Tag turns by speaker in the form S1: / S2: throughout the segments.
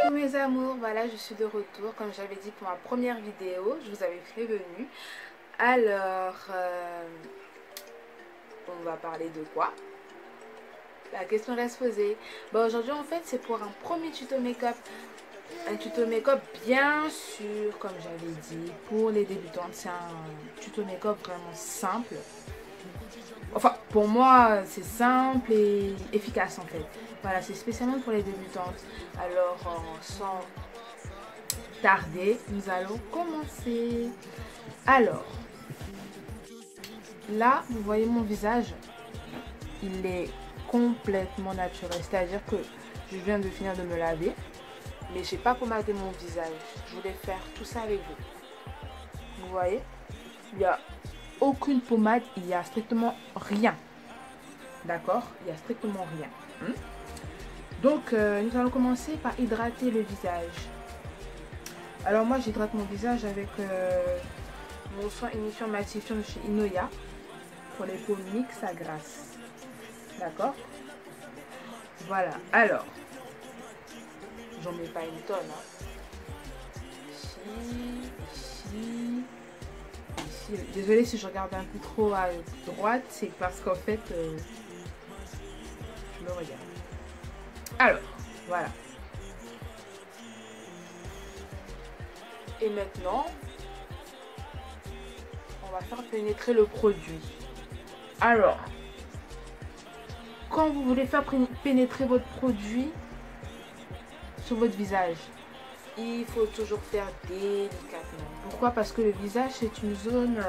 S1: Tous mes amours, voilà, je suis de retour. Comme j'avais dit pour ma première vidéo, je vous avais prévenu. Alors, on va parler de quoi? La question reste posée. Bon, aujourd'hui, en fait, c'est pour un premier tuto make-up. Un tuto make-up, bien sûr, comme j'avais dit, pour les débutantes. C'est un tuto make-up vraiment simple. Enfin, pour moi, c'est simple et efficace, en fait. Voilà, c'est spécialement pour les débutantes. Alors, sans tarder, nous allons commencer. Alors, là, vous voyez mon visage, il est complètement naturel. C'est-à-dire que je viens de finir de me laver, mais je n'ai pas pommardé mon visage. Je voulais faire tout ça avec vous. Vous voyez, il n'y a aucune pommade, il n'y a strictement rien. D'accord? Il n'y a strictement rien. Donc, nous allons commencer par hydrater le visage. Alors, moi, j'hydrate mon visage avec mon soin émission matifiant de chez Inoya pour les peaux mixtes à grasse. D'accord? Voilà. Alors, j'en mets pas une tonne. Hein. Ici. Désolée si je regarde un peu trop à droite, c'est parce qu'en fait, je me regarde. Alors, voilà. Et maintenant, on va faire pénétrer le produit. Alors, quand vous voulez faire pénétrer votre produit sur votre visage, il faut toujours faire délicatement. Pourquoi? Parce que le visage, c'est une zone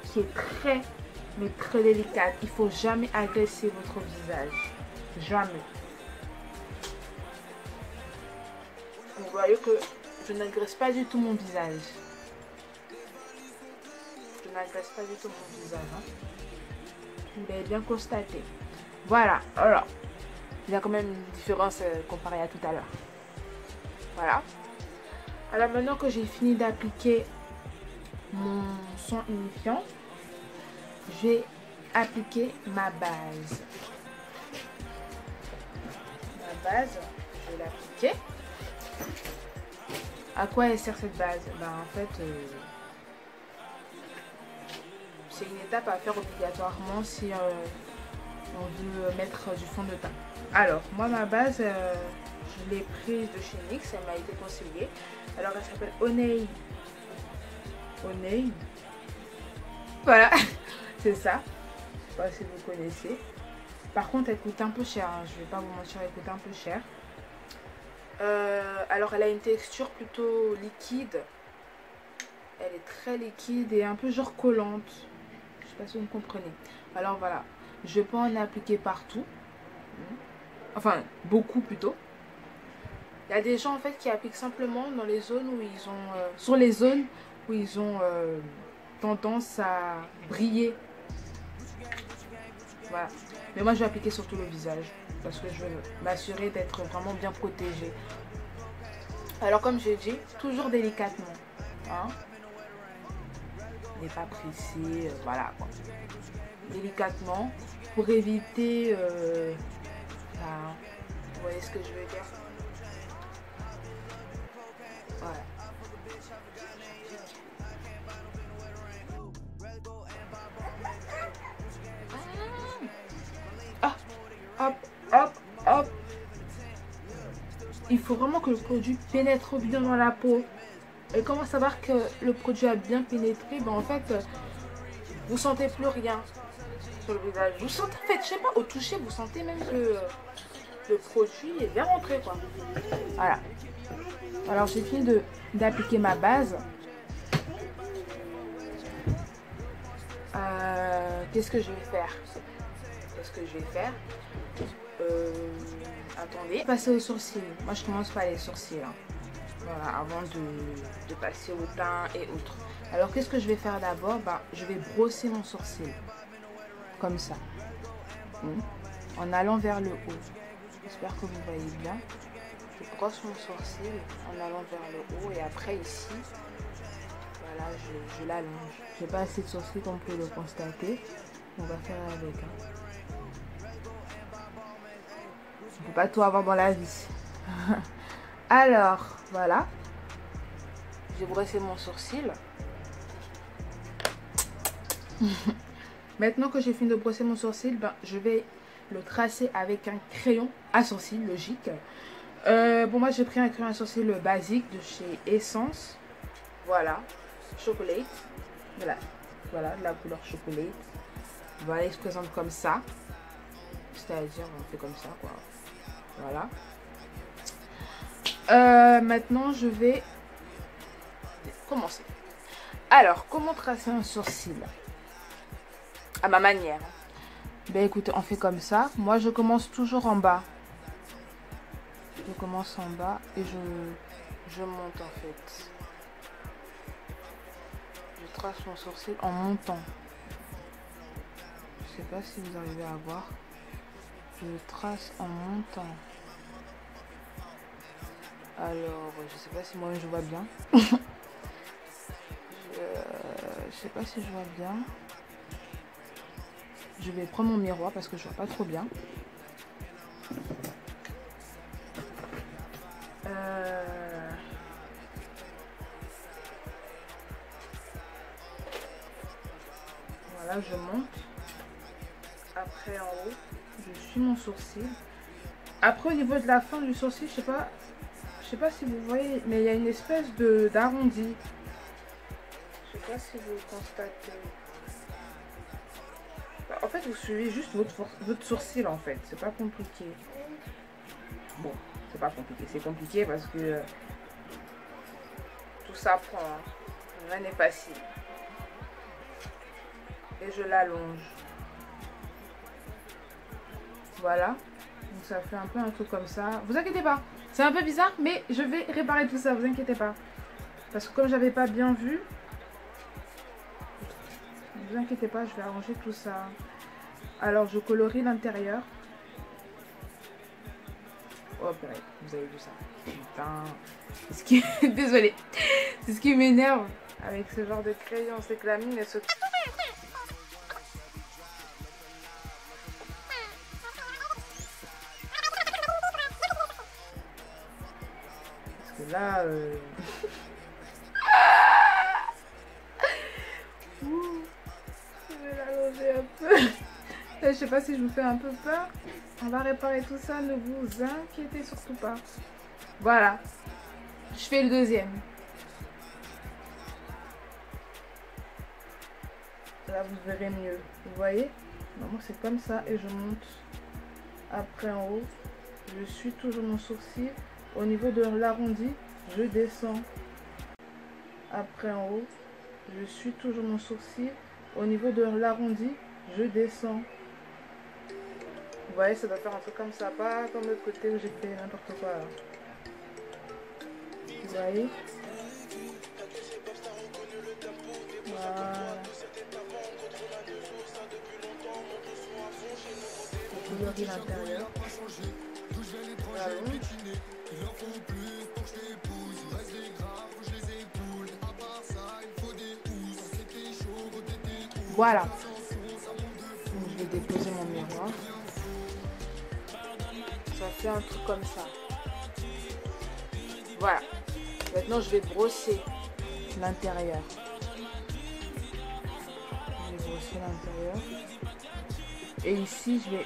S1: qui est très, mais très délicate. Il ne faut jamais agresser votre visage. Jamais. Vous voyez que je n'agresse pas du tout mon visage. Je n'agresse pas du tout mon visage. Hein. Vous l'avez bien constaté. Voilà. Alors, il y a quand même une différence comparée à tout à l'heure. Voilà. Alors maintenant que j'ai fini d'appliquer mon soin unifiant, je vais appliquer ma base. Ma base, je vais l'appliquer. À quoi elle sert cette base? Ben, en fait, c'est une étape à faire obligatoirement si on veut mettre du fond de teint. Alors, moi, ma base, je l'ai prise de chez NYX, elle m'a été conseillée. Alors, elle s'appelle Honey. Voilà, c'est ça. Je sais pas si vous connaissez. Par contre, elle coûte un peu cher. Hein. Je vais pas vous mentir, elle coûte un peu cher. Alors, elle a une texture plutôt liquide. Elle est très liquide et un peu genre collante. Je sais pas si vous me comprenez. Alors, voilà. Je peux en appliquer partout. Enfin, beaucoup plutôt. Il y a des gens en fait qui appliquent simplement dans les zones où ils ont... sur les zones où ils ont tendance à briller. Voilà. Mais moi, je vais appliquer sur tout le visage. Parce que je veux m'assurer d'être vraiment bien protégée. Alors, comme j'ai dit, toujours délicatement. Hein? N'est pas pressé. Voilà. Quoi. Délicatement. Pour éviter... vous voyez ce que je veux dire? Voilà. Hop. Il faut vraiment que le produit pénètre bien dans la peau. Et comment savoir que le produit a bien pénétré? Ben en fait, vous sentez plus rien sur le visage. Vous sentez, en fait, je sais pas, au toucher, vous sentez même que le produit est bien rentré, quoi. Voilà. Alors, j'ai fini d'appliquer ma base. Qu'est-ce que je vais faire? Attendez. Passer aux sourcils. Moi, je commence par les sourcils. Hein. Voilà, avant de passer au teint et autres. Alors, qu'est-ce que je vais faire d'abord? Ben, je vais brosser mon sourcil. Comme ça. En allant vers le haut. J'espère que vous voyez bien. Je brosse mon sourcil en allant vers le haut. Et après, ici, voilà, je l'allonge. J'ai pas assez de sourcils comme vous pouvez le constater. On va faire avec. Hein. On peut pas tout avoir dans la vie. Alors, voilà. J'ai brossé mon sourcil. Maintenant que j'ai fini de brosser mon sourcil, ben, je vais le tracer avec un crayon à sourcil, logique. Bon, moi j'ai pris un crayon à sourcil basique de chez Essence. Voilà, chocolate. Voilà, de la couleur chocolate. Voilà, il se présente comme ça. C'est-à-dire, on fait comme ça, quoi. Voilà. Maintenant, je vais commencer. Alors, comment tracer un sourcil? À ma manière. Ben écoutez, on fait comme ça. Moi, je commence toujours en bas. Je commence en bas et je monte en fait. Je trace mon sourcil en montant. Je sais pas si vous arrivez à voir. Je trace en montant. Alors, je sais pas si moi je vois bien. Je sais pas si je vois bien. Je vais prendre mon miroir parce que je vois pas trop bien. Voilà, je monte. Après en haut, je suis mon sourcil. Après au niveau de la fin du sourcil, je sais pas si vous voyez, mais il y a une espèce d'arrondi. Je sais pas si vous constatez. En fait, vous suivez juste votre sourcil en fait. C'est pas compliqué. Bon, c'est pas compliqué. C'est compliqué parce que tout ça prend. Hein. Rien n'est facile. Et je l'allonge. Voilà. Donc ça fait un peu un truc comme ça. Vous inquiétez pas. C'est un peu bizarre, mais je vais réparer tout ça. Vous inquiétez pas. Parce que comme j'avais pas bien vu. Ne vous inquiétez pas, je vais arranger tout ça. Alors, je colorie l'intérieur. Oh, purée, vous avez vu ça. Putain. Désolée. C'est ce qui m'énerve avec ce genre de crayon. C'est que la mine, elle se... Parce que là... un peu. Je sais pas si je vous fais un peu peur. On va réparer tout ça, ne vous inquiétez surtout pas. Voilà. Je fais le deuxième. Là vous verrez mieux. Vous voyez? Moi c'est comme ça et je monte. Après en haut, je suis toujours mon sourcil. Au niveau de l'arrondi, je descends. Après en haut, je suis toujours mon sourcil. Au niveau de l'arrondi, je descends. Vous voyez, ça doit faire un peu comme ça, pas comme l'autre côté où j'ai fait n'importe quoi. Là. Vous voyez? Voilà. Je colorie l'intérieur. Voilà. Donc, je vais déposer mon miroir. Ça fait un truc comme ça. Voilà. Maintenant, je vais brosser l'intérieur. Je vais brosser l'intérieur. Et ici, je vais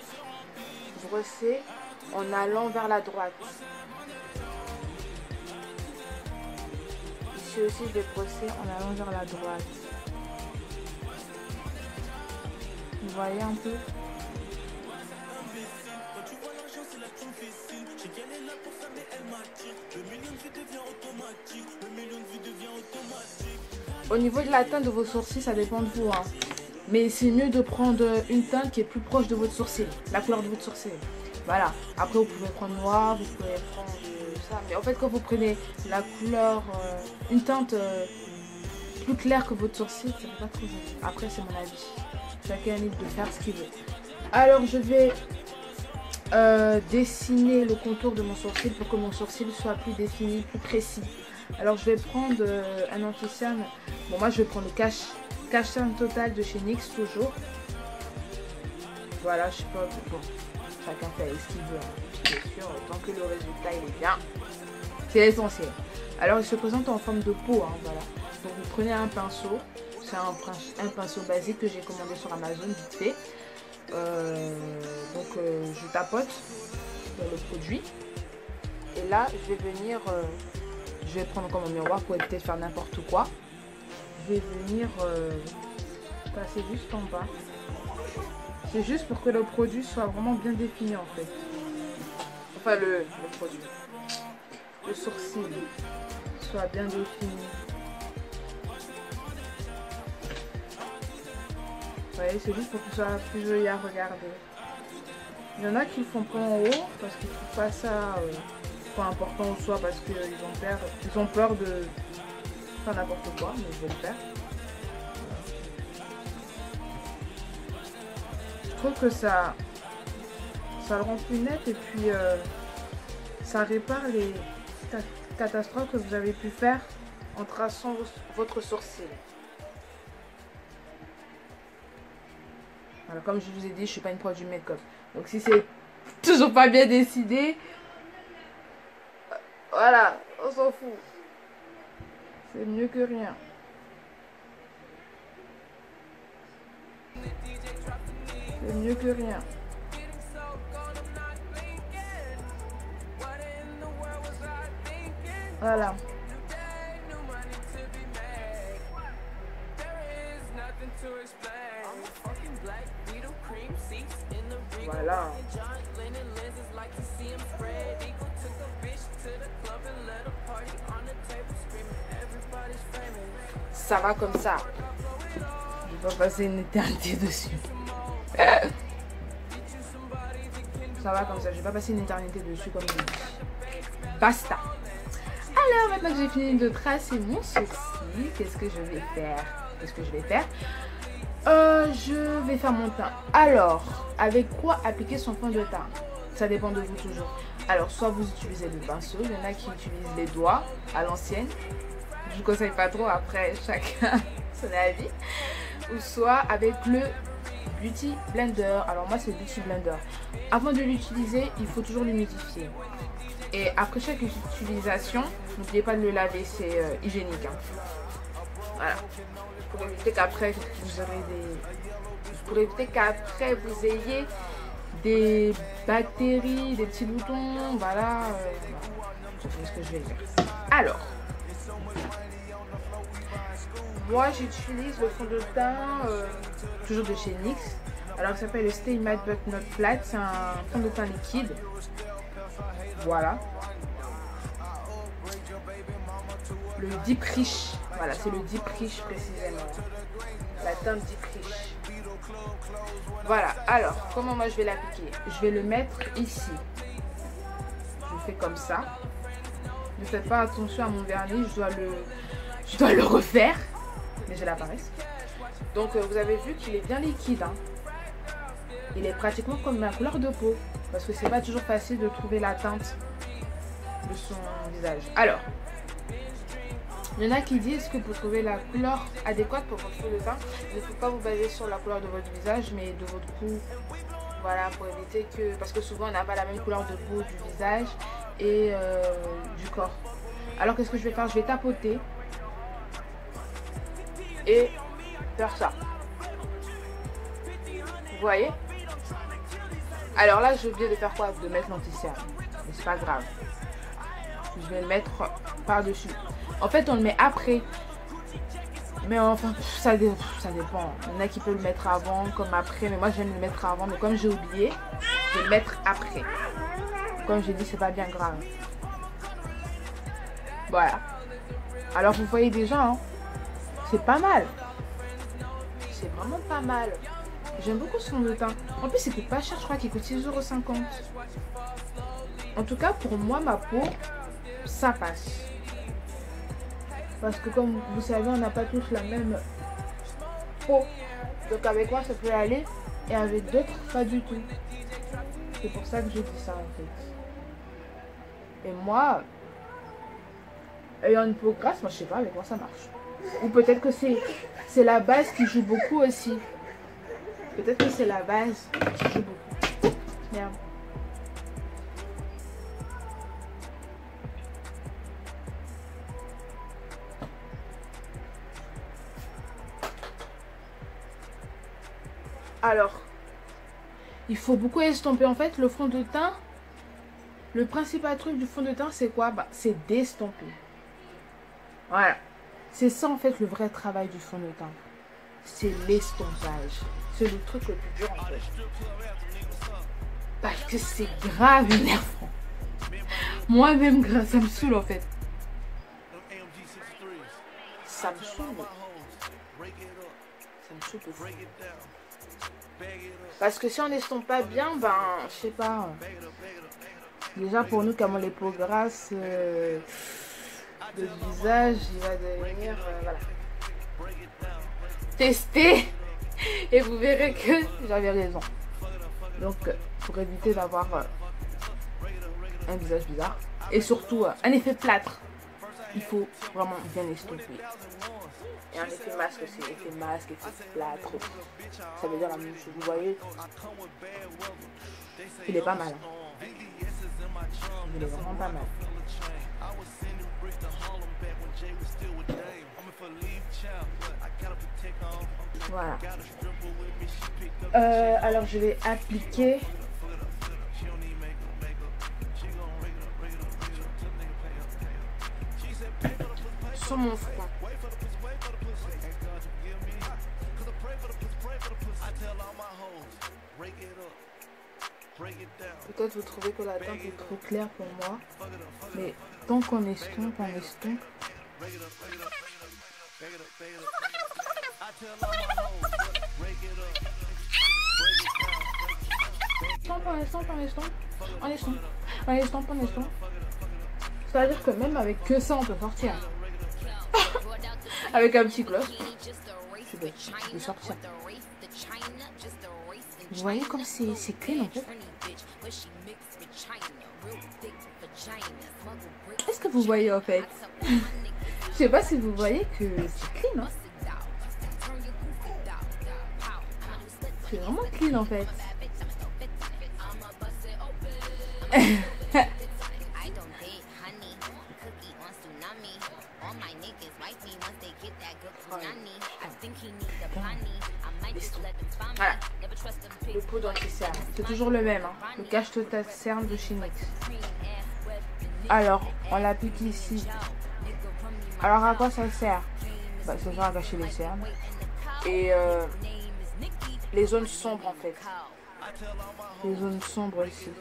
S1: brosser en allant vers la droite. Ici aussi, je vais brosser en allant vers la droite. Vous voyez un peu? Au niveau de la teinte de vos sourcils, ça dépend de vous. Hein. Mais c'est mieux de prendre une teinte qui est plus proche de votre sourcil. La couleur de votre sourcil. Voilà. Après, vous pouvez prendre noir, vous pouvez prendre ça. Mais en fait, quand vous prenez la couleur, une teinte plus claire que votre sourcil, ça ne fait pas trop joli. Après, c'est mon avis. Chacun est libre de faire ce qu'il veut. Alors, je vais dessiner le contour de mon sourcil pour que mon sourcil soit plus défini, plus précis. Alors, je vais prendre un anti-cerne. Bon, moi, je vais prendre le cache-cerne total de chez NYX, toujours. Voilà, je sais pas. Bon, chacun fait ce qu'il veut. Hein. bien sûr, tant que le résultat il est bien, c'est l'essentiel. Alors il se présente en forme de pot, hein, voilà. Donc vous prenez un pinceau, c'est un pinceau basique que j'ai commandé sur Amazon vite fait. Je tapote le produit. Et là je vais venir, je vais prendre comme un miroir pour éviter de faire n'importe quoi. Je vais venir passer juste en bas. C'est juste pour que le produit soit vraiment bien défini en fait. Enfin le produit. Le sourcil soit bien défini. Vous voyez, c'est juste pour que ce soit plus joli à regarder. Il y en a qui le font pas en haut parce qu'ils ne trouvent pas ça pas important ou soit parce qu'ils ont peur de faire n'importe quoi, mais je vais le faire. Je trouve que ça le rend plus net et puis ça répare les catastrophes que vous avez pu faire en traçant votre sourcil. Voilà, comme je vous ai dit, je ne suis pas une pro du make-up. Donc si c'est toujours pas bien décidé, voilà, on s'en fout. C'est mieux que rien. C'est mieux que rien. Voilà. Voilà. Ça va comme ça. Je vais pas passer une éternité dessus. Ça va comme ça, je vais pas passer une éternité dessus comme je dis. Basta. Alors maintenant que j'ai fini de tracer mon sourcil, qu'est-ce que je vais faire? Je vais faire mon teint. Alors, avec quoi appliquer son fond de teint? Ça dépend de vous toujours. Alors, soit vous utilisez le pinceau, il y en a qui utilisent les doigts à l'ancienne. Je ne vous conseille pas trop, après chacun son avis. Ou soit avec le Beauty Blender. Alors moi c'est le Beauty Blender. Avant de l'utiliser, il faut toujours l'humidifier. Et après chaque utilisation, n'oubliez pas de le laver, c'est hygiénique. Hein. Voilà. Pour éviter qu'après vous ayez des bactéries, des petits boutons, voilà. C'est ce que je vais dire. Alors, moi j'utilise le fond de teint toujours de chez NYX. Alors ça s'appelle le Stay Matte But Not Flat. C'est un fond de teint liquide. Voilà. Le Deep Rich. Voilà, c'est le Deep Rich précisément. La teinte Deep Rich. Voilà, alors comment moi je vais l'appliquer? Je vais le mettre ici. Je fais comme ça. Ne faites pas attention à mon vernis, je dois le refaire. Mais j'ai la paresse. Donc vous avez vu qu'il est bien liquide. Hein. Il est pratiquement comme ma couleur de peau. Parce que c'est pas toujours facile de trouver la teinte de son visage. Alors, il y en a qui disent que pour trouver la couleur adéquate pour votre fond de teint, il ne faut pas vous baser sur la couleur de votre visage, mais de votre cou. Voilà, pour éviter que... Parce que souvent on n'a pas la même couleur de peau du visage et du corps. Alors qu'est-ce que je vais faire? Je vais tapoter. Et faire ça. Vous voyez? Alors là, j'ai oublié de faire quoi? De mettre l'anti-cerne. Mais c'est pas grave. Je vais le mettre par-dessus. En fait, on le met après. Mais enfin, ça dépend. Il y en a qui peuvent le mettre avant, comme après. Mais moi, je viens de le mettre avant. Mais comme j'ai oublié, je vais le mettre après. Comme j'ai dit, c'est pas bien grave. Voilà. Alors, vous voyez déjà, hein, c'est pas mal. C'est vraiment pas mal. J'aime beaucoup ce fond de teint. En plus, il coûte pas cher, je crois qu'il coûte 6,50 €. En tout cas, pour moi, ma peau, ça passe. Parce que comme vous savez, on n'a pas tous la même peau. Donc avec moi, ça peut aller. Et avec d'autres, pas du tout. C'est pour ça que je dis ça, en fait. Et moi, ayant une peau grasse, moi, je sais pas, avec moi, ça marche. Ou peut-être que c'est la base qui joue beaucoup aussi. Peut-être que c'est la base qui joue beaucoup. Merde. Alors, il faut beaucoup estomper. En fait, le fond de teint, le principal truc du fond de teint, c'est quoi? Bah, c'est d'estomper. Voilà. C'est ça, en fait, le vrai travail du fond de teint. C'est l'estompage. C'est le truc le plus dur, en fait. Parce que c'est grave énervant. Moi-même, grave, ça me saoule, en fait. Ça me saoule. Ça me saoule de fou. Parce que si on n'estompe pas bien, ben, je sais pas. Déjà, pour nous, comme on les peaux grasses, le visage, il va devenir, voilà. Testez et vous verrez que j'avais raison. Donc, pour éviter d'avoir un visage bizarre et surtout un effet plâtre, il faut vraiment bien estomper. Et un effet masque aussi, effet masque, effet plâtre, ça veut dire la même chose. Vous voyez, il est pas mal. Il est vraiment pas mal. Voilà. Alors je vais appliquer sur mon front. Peut-être vous trouvez que la teinte est trop claire pour moi, mais tant qu'on estompe, on estompe. On estompe. C'est-à-dire que même avec que ça, on peut sortir. Avec un petit gloss, je vais sortir. Vous voyez comme c'est clean en fait. Est-ce que vous voyez en fait? Je sais pas si vous voyez que c'est clean. Hein? C'est vraiment clean en fait. Voilà. Le pot d'anti-cerne. C'est toujours le même. Hein. Le cache total cerne de chez NYX. Alors, on l'applique ici. Alors, à quoi ça sert? Bah, ça sert à cacher les cernes. Et les zones sombres en fait. Les zones sombres ici.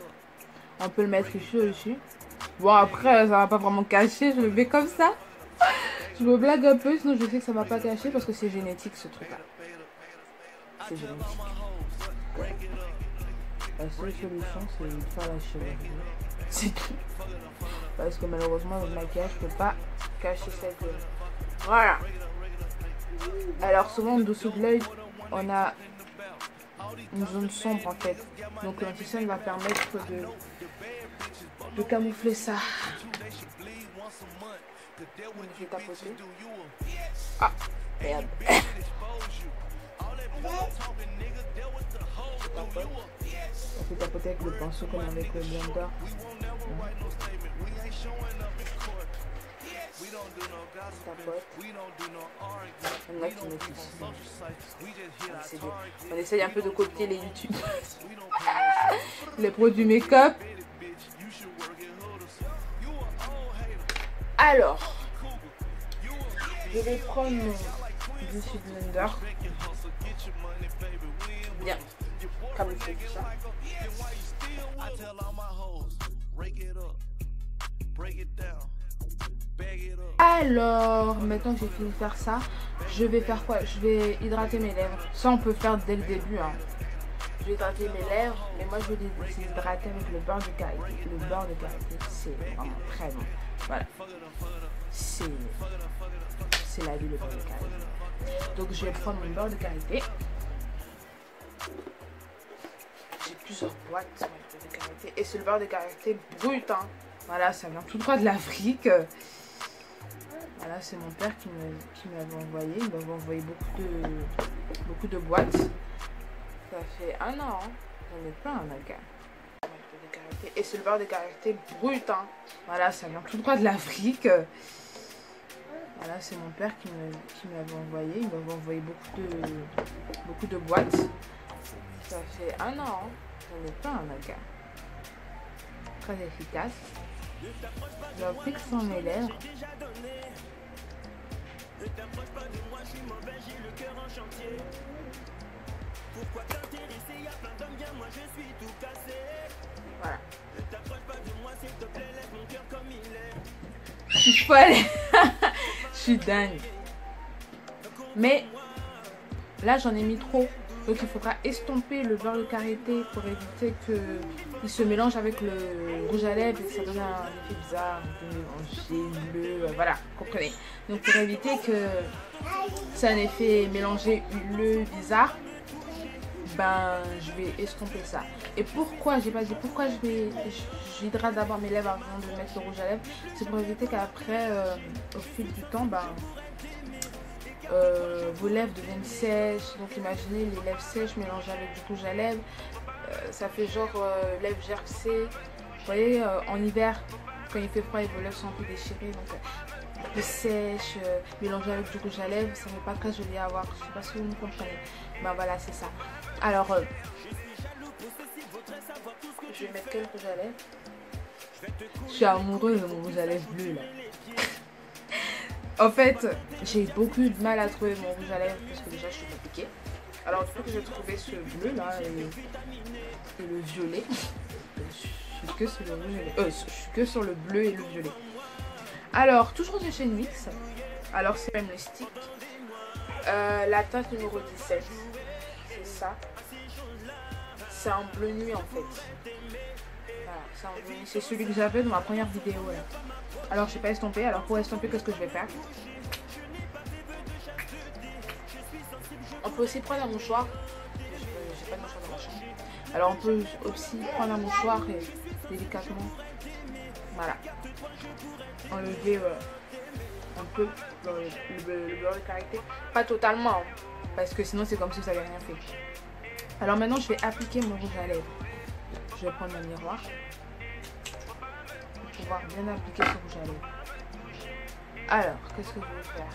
S1: On peut le mettre ici aussi. Bon, après, ça va pas vraiment cacher. Je le mets comme ça. Je me blague un peu, sinon je sais que ça va pas cacher parce que c'est génétique ce truc là. C'est génétique. Ouais. La seule solution c'est de faire la chirurgie. C'est tout. Parce que malheureusement le maquillage peut pas cacher cette zone. Voilà. Alors souvent en dessous de l'œil, on a une zone sombre en fait. Donc l'anti-cerne va permettre de camoufler ça. Je vais tapoter. Ah, merde. On peut tapoter avec le pinceau comme avec le blender. Tapote. On a qui met ici. On essaye un peu de copier les YouTube. Les produits make-up. Alors, je vais prendre mon Beauty Blender. Bien, comme il faut tout ça. Alors, maintenant que j'ai fini de faire ça, je vais faire quoi? Je vais hydrater mes lèvres. Ça, on peut faire dès le début. Hein. Je vais hydrater mes lèvres, mais moi je vais les hydrater avec le beurre de karité. Le beurre de karité, c'est vraiment très bon. Voilà. C'est la vie, le beurre de karité. Donc je vais prendre mon beurre de karité. J'ai plusieurs boîtes de beurre de karité. Et c'est le beurre de karité brut. Hein. Voilà, ça vient tout droit de l'Afrique. Voilà, c'est mon père qui m'avait envoyé. Il m'avait envoyé beaucoup de boîtes. Ça fait un an. Hein. J'en ai plein, mec. Et c'est le beurre de karité brut. Hein. Voilà, ça vient tout droit de l'Afrique. Voilà, c'est mon père qui m'avait envoyé. Il m'avait envoyé beaucoup de boîtes. Ça fait 1 an, hein. J'en ai pas un gars. Très efficace. J'applique sur mes lèvres. Voilà. Je suis folle. Je suis dingue. Mais là, j'en ai mis trop. Donc, il faudra estomper le beurre de karité pour éviter qu'il se mélange avec le rouge à lèvres et que ça donne un effet bizarre, mélangé, bleu, voilà, comprenez. Donc, pour éviter que c'est un effet mélangé, huileux, bizarre, ben, je vais estomper ça. Et pourquoi, j'ai pas dit pourquoi j'hydrate d'abord mes lèvres avant de mettre le rouge à lèvres. C'est pour éviter qu'après, au fil du temps, ben, vos lèvres deviennent sèches. Donc imaginez les lèvres sèches mélangées avec du rouge à lèvres. Ça fait genre lèvres gercées. Vous voyez, en hiver, quand il fait froid et vos lèvres sont un peu déchirées, donc un peu sèches, mélangées avec du rouge à lèvres, ça ne fait pas très joli à voir. Je ne sais pas si vous me comprenez. Ben voilà, c'est ça. Alors, je vais mettre quel rouge à lèvres? Je suis amoureuse de mon rouge à lèvres bleu là. En fait, j'ai beaucoup de mal à trouver mon rouge à lèvres parce que déjà je suis compliquée. Alors il faut que j'ai trouvé ce bleu là et le violet. Je suis que sur le rouge je suis que sur le bleu et le violet. Alors, toujours de chez NYX. Alors c'est même le stick. La teinte numéro 17. C'est ça. C'est un bleu nuit en fait. Voilà, c'est celui que j'avais dans ma première vidéo là. Alors je vais pas estomper. Alors pour estomper, qu'est-ce que je vais faire? On peut aussi prendre un mouchoir. J'ai pas de mouchoir dans ma chambre. Alors on peut aussi prendre un mouchoir et délicatement, voilà, enlever un peu le beurre de karité. Pas totalement, hein, parce que sinon c'est comme si vous n'avez rien fait. Alors maintenant je vais appliquer mon rouge à lèvres. Je vais prendre mon miroir pour pouvoir bien appliquer ce rouge à lèvres. Alors, qu'est-ce que je vais faire?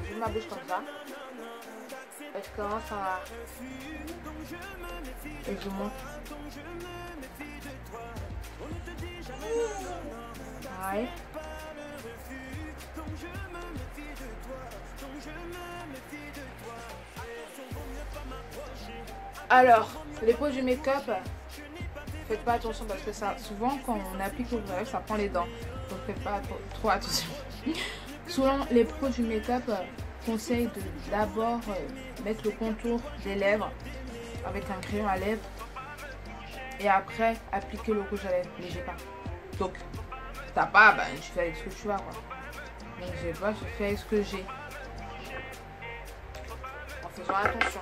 S1: Je ma bouche comme ça. Et je commence à... Et je monte. Ouais. Alors, les pots du make-up, faites pas attention parce que ça, souvent quand on applique le rouge à lèvres, ça prend les dents. Donc faites pas trop attention. Souvent les pros du make-up conseillent de d'abord mettre le contour des lèvres avec un crayon à lèvres et après appliquer le rouge à lèvres. Mais j'ai pas. Donc t'as pas, ben tu fais avec ce que tu as quoi. Donc j'ai pas, je fais avec ce que j'ai. En faisant attention.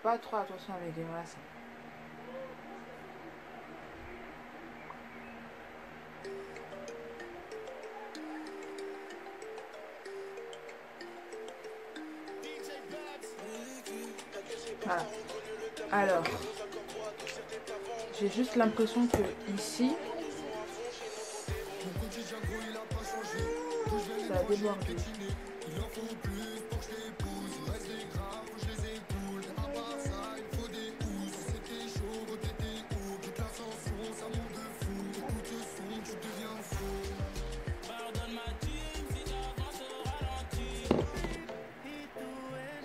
S1: Pas trop attention avec les masses. Voilà. Alors, j'ai juste l'impression que ici, ça a débordé.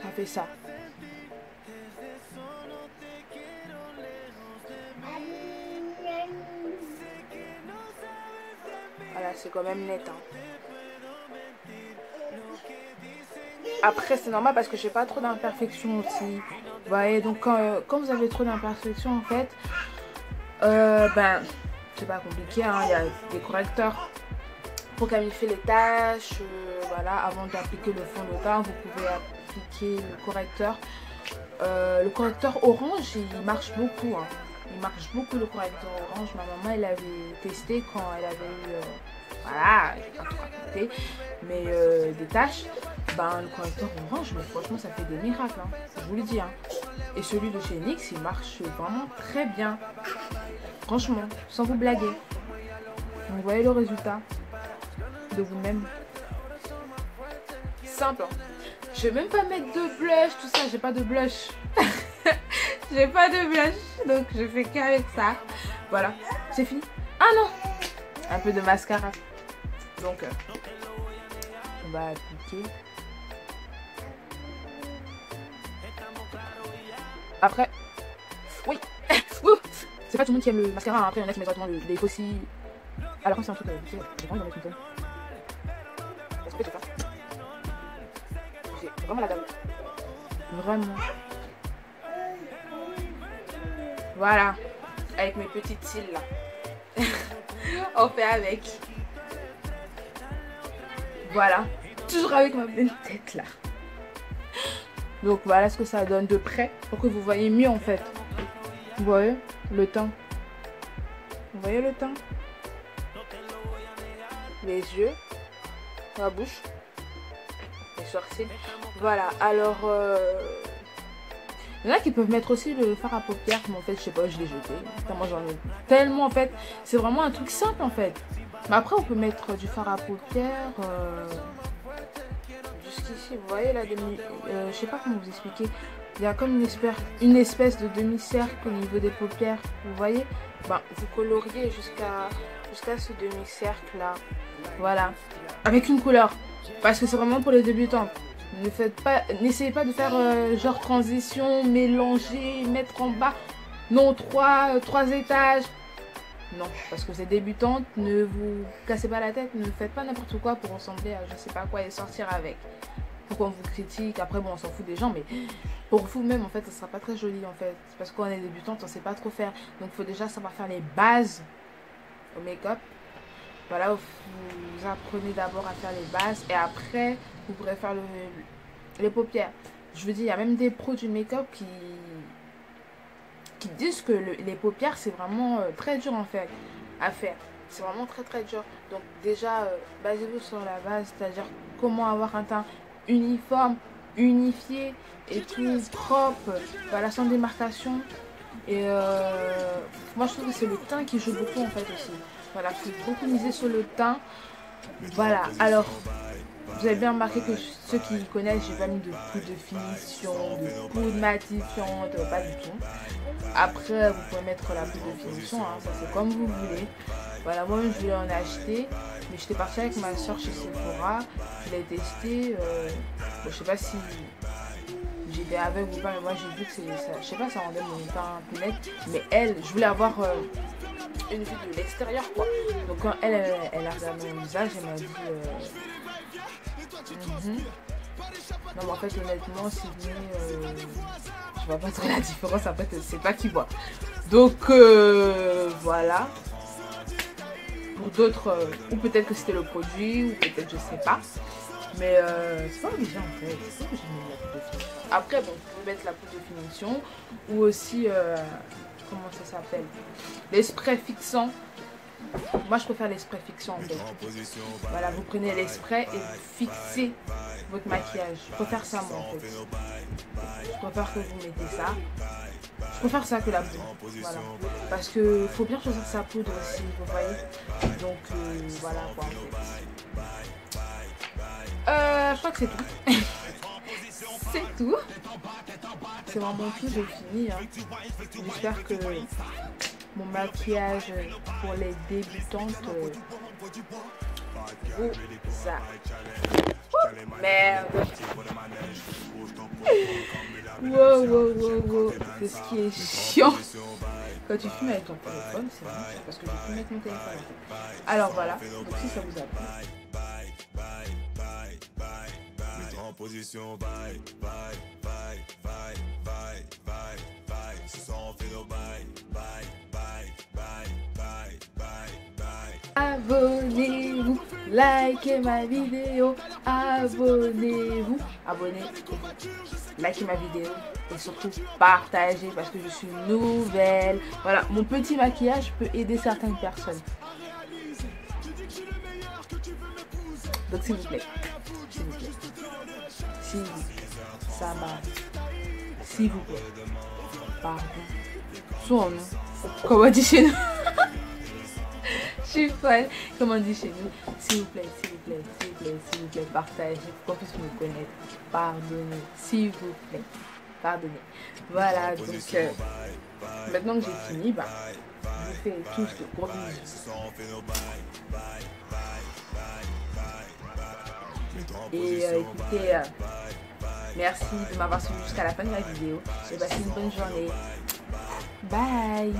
S1: Ça fait ça. Voilà, c'est quand même net. Hein. Après, c'est normal parce que j'ai pas trop d'imperfections aussi. Vous voyez, donc quand vous avez trop d'imperfections, en fait, ben, c'est pas compliqué. Hein, il y a des correcteurs pour camoufler les taches. Voilà, avant d'appliquer le fond de teint, vous pouvez appliquer le correcteur. Le correcteur orange, il marche beaucoup. Hein. Il marche beaucoup le correcteur orange. Ma maman, elle avait testé quand elle avait eu, voilà, je vais pas trop raconter, mais des taches. ben, le correcteur orange, mais franchement, ça fait des miracles, hein. Je vous le dis, hein. Et celui de chez NYX, il marche vraiment très bien. Franchement, sans vous blaguer. Donc, vous voyez le résultat de vous-même. Simple, hein. Je vais même pas mettre de blush, tout ça. J'ai pas de blush. J'ai pas de blush. Donc, je fais qu'avec ça. Voilà, c'est fini. Ah non! Un peu de mascara. Donc, on va appliquer. Après, oui, c'est pas tout le monde qui aime le mascara, hein. Après il y en a qui mettent directement les faucilles. Alors quand c'est un truc, j'ai vraiment envie d'en mettre une tonne. Est-ce que tu fais? J'ai vraiment la dalle. Vraiment. Voilà, avec mes petites cils là. On fait avec. Voilà, toujours avec ma belle tête là. Donc voilà ce que ça donne de près pour que vous voyez mieux en fait. Vous voyez le teint. Vous voyez le teint. Les yeux. La bouche. Les sourcils. Voilà. Alors, il y en a qui peuvent mettre aussi le fard à paupières. Mais en fait, je sais pas, je l'ai jeté. Tellement j'en ai tellement en fait. C'est vraiment un truc simple en fait. Mais après, on peut mettre du fard à paupières. Jusqu'ici, vous voyez la demi, je sais pas comment vous expliquer, il y a comme une espèce de demi-cercle au niveau des paupières, vous voyez, ben, vous coloriez jusqu'à ce demi-cercle là, voilà, avec une couleur, parce que c'est vraiment pour les débutants. N'essayez pas de faire genre transition, mélanger, mettre en bas, non, trois étages. Non, parce que vous êtes débutante, ne vous cassez pas la tête, ne faites pas n'importe quoi pour ressembler à je sais pas quoi et sortir avec. Pourquoi on vous critique, après bon on s'en fout des gens, mais pour vous-même en fait ça sera pas très joli en fait. Parce qu'on est débutante, on sait pas trop faire. Donc il faut déjà savoir faire les bases au make-up. Voilà, vous apprenez d'abord à faire les bases et après vous pourrez faire les paupières. Je veux dire, il y a même des pros du make-up qui disent que les paupières c'est vraiment très dur en fait à faire, c'est vraiment très dur. Donc déjà basez-vous sur la base, c'est-à-dire comment avoir un teint uniforme, unifié et tout propre, voilà, sans démarcation. Et moi je trouve que c'est le teint qui joue beaucoup en fait aussi. Voilà, il faut beaucoup miser sur le teint. Voilà, alors vous avez bien remarqué que ceux qui connaissent, j'ai pas mis de poudre de finition, de poudre matifiante, pas du tout. Après, vous pouvez mettre la poudre de finition, hein, ça c'est comme vous voulez. Voilà, moi je voulais en acheter, mais j'étais partie avec ma soeur chez Sephora, je l'ai testé. Bon, je sais pas si j'étais aveugle ou pas, mais moi j'ai vu que ça, je sais pas, ça rendait mon teint plus net. Mais elle, je voulais avoir une vue de l'extérieur quoi. Donc quand elle a regardé mon visage, elle m'a dit non mais en fait honnêtement Sydney, je vois pas trop la différence, en fait c'est pas qui voit. Donc voilà. Pour d'autres, ou peut-être que c'était le produit, ou peut-être je sais pas. Mais c'est pas obligé en fait, c'est pas obligé de mettre la poudre de finition. Après bon, vous pouvez mettre la poudre de finition, ou aussi, comment ça s'appelle, les sprays fixants. Moi je préfère les sprays fixants en fait. Voilà, vous prenez les sprays et vous fixez votre maquillage. Je préfère ça moi en fait. Je préfère que vous mettez ça. Je préfère ça que la poudre. Voilà. Parce que faut bien choisir sa poudre aussi, vous voyez. Donc voilà quoi en fait. Je crois que c'est tout. C'est tout. C'est vraiment tout, j'ai fini. Hein. J'espère que mon maquillage pour les débutantes vous a... Merde. Wow. C'est ce qui est chiant. Quand tu filmes avec ton téléphone, c'est bon, parce que je filme avec mon téléphone. Alors voilà, donc si ça vous a plu. En position, bye. Abonnez-vous, likez ma vidéo, abonnez-vous, likez ma vidéo et surtout partagez parce que je suis nouvelle. Voilà, mon petit maquillage peut aider certaines personnes. Donc s'il vous plaît. s'il vous plaît, ça va, s'il vous plaît, pardon, son nom, comme on dit chez nous, je suis folle, comme on dit chez nous, s'il vous plaît, s'il vous plaît, s'il vous plaît, s'il vous plaît, partagez, pour qu'on puisse me connaître, pardonnez, s'il vous plaît, pardonnez. Voilà, donc maintenant que j'ai fini, bah, je vous fais tous de gros bisous. Et écoutez, merci de m'avoir suivi jusqu'à la fin de la vidéo. Et passez une bonne journée. Bye.